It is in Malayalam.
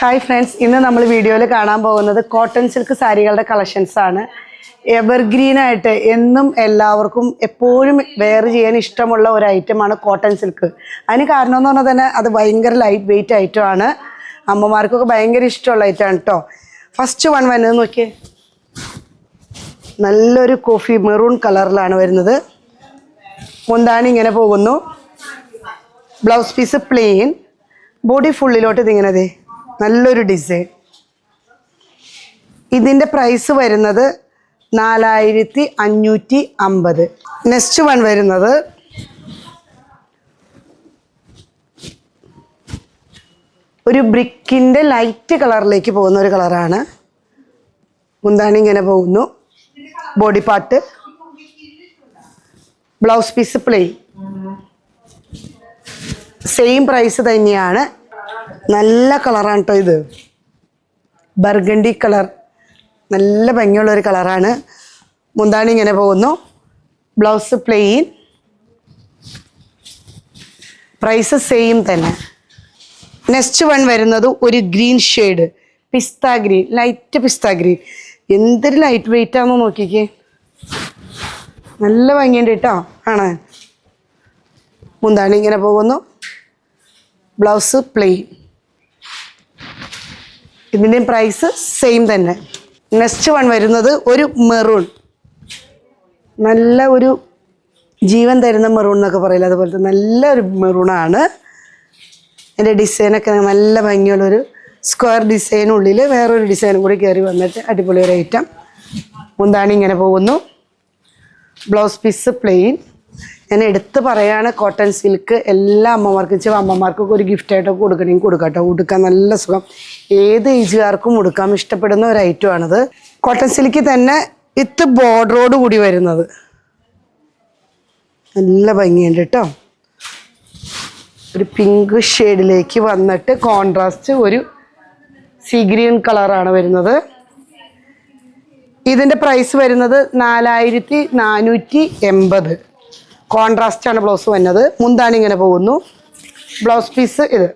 ഹായ് ഫ്രണ്ട്സ്, ഇന്ന് നമ്മൾ വീഡിയോയിൽ കാണാൻ പോകുന്നത് കോട്ടൺ സിൽക്ക് സാരികളുടെ കളക്ഷൻസ് ആണ്. എവർഗ്രീൻ ആയിട്ട് എന്നും എല്ലാവർക്കും എപ്പോഴും വെയർ ചെയ്യാൻ ഇഷ്ടമുള്ള ഒരു ഐറ്റമാണ് കോട്ടൺ സിൽക്ക്. അതിന് കാരണം എന്ന് പറഞ്ഞാൽ തന്നെ അത് ഭയങ്കര ലൈറ്റ് വെയിറ്റ് ഐറ്റമാണ്. അമ്മമാർക്കൊക്കെ ഭയങ്കര ഇഷ്ടമുള്ള ഐറ്റമാണ് കേട്ടോ. ഫസ്റ്റ് വൺ വരുന്നത് നോക്കിയേ, നല്ലൊരു കോഫി മെറൂൺ കളറിലാണ് വരുന്നത്. മുന്താണി ഇങ്ങനെ പോകുന്നു, ബ്ലൗസ് പീസ് പ്ലെയിൻ, ബോഡി ഫുള്ളിലോട്ട് ഇതിങ്ങനെ നല്ലൊരു ഡിസൈൻ. ഇതിൻ്റെ പ്രൈസ് വരുന്നത് 4550. നെക്സ്റ്റ് വൺ വരുന്നത് ഒരു ബ്രിക്കിൻ്റെ ലൈറ്റ് കളറിലേക്ക് പോകുന്ന ഒരു കളറാണ്. മുന്താണി ഇങ്ങനെ പോകുന്നു, body part, blouse piece plain. Same price തന്നെയാണ്. നല്ല കളറാണ് കേട്ടോ ഇത്, ബർഗണ്ടി കളർ, നല്ല ഭംഗിയുള്ളൊരു കളറാണ്. മുന്താണി ഇങ്ങനെ പോകുന്നു, ബ്ലൗസ് പ്ലെയിൻ, പ്രൈസ് സെയിം തന്നെ. നെക്സ്റ്റ് വൺ വരുന്നത് ഒരു ഗ്രീൻ ഷെയ്ഡ്, പിസ്ത ഗ്രീൻ, ലൈറ്റ് പിസ്ത ഗ്രീൻ. എന്തൊരു ലൈറ്റ് വെയിറ്റ് ആണെന്ന് നോക്കിക്കേ, നല്ല ഭംഗിയുണ്ട് കേട്ടോ ആണ്. മുന്താണി ഇങ്ങനെ പോകുന്നു, ബ്ലൗസ് പ്ലെയിൻ. ഇതിൻ്റെയും പ്രൈസ് സെയിം തന്നെ. നെക്സ്റ്റ് വൺ വരുന്നത് ഒരു മെറൂൺ, നല്ല ഒരു ജീവൻ തരുന്ന മെറൂൺ എന്നൊക്കെ പറയില്ല, അതുപോലത്തെ നല്ലൊരു മെറൂണാണ്. എൻ്റെ ഡിസൈനൊക്കെ നല്ല ഭംഗിയുള്ളൊരു സ്ക്വയർ ഡിസൈനുള്ളിൽ വേറൊരു ഡിസൈനും കൂടി കയറി വന്നിട്ട് അടിപൊളി ഒരു ഐറ്റം. മുന്താണി ഇങ്ങനെ പോകുന്നു, ബ്ലൗസ് പീസ് പ്ലെയിൻ. ഞാൻ എടുത്ത് പറയാണ്, കോട്ടൺ സിൽക്ക് എല്ലാ അമ്മമാർക്കും അമ്മമാർക്കൊക്കെ ഒരു ഗിഫ്റ്റായിട്ടൊക്കെ കൊടുക്കണമെങ്കിൽ കൊടുക്കാട്ടോ. ഉടുക്കാൻ നല്ല സുഖം, ഏത് ഏജുകാർക്കും ഉടുക്കാൻ ഇഷ്ടപ്പെടുന്ന ഒരു ഐറ്റമാണിത്. കോട്ടൺ സിൽക്കിൽ തന്നെ വിത്ത് ബോർഡറോട് കൂടി വരുന്നത് നല്ല ഭംഗിയുണ്ട് കേട്ടോ. ഒരു പിങ്ക് ഷെയ്ഡിലേക്ക് വന്നിട്ട് കോൺട്രാസ്റ്റ് ഒരു സീ ഗ്രീൻ കളറാണ് വരുന്നത്. ഇതിൻ്റെ പ്രൈസ് വരുന്നത് 4480. കോൺട്രാസ്റ്റാണ് ബ്ലൗസ് വന്നത്. മുന്താണി ഇങ്ങനെ പോകുന്നു, ബ്ലൗസ് പീസ് ഇത്.